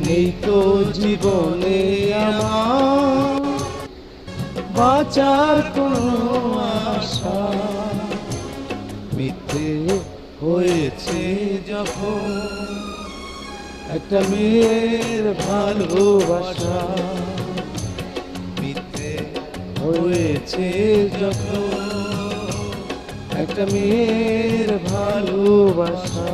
নেই তো জীবনে আমার বাঁচার কোনো আশা। মিথ্যে হয়েছে যখন একটা মেয়ের ভালোবাসা, মিথ্যে হয়েছে যখন একটা মেয়ের ভালোবাসা।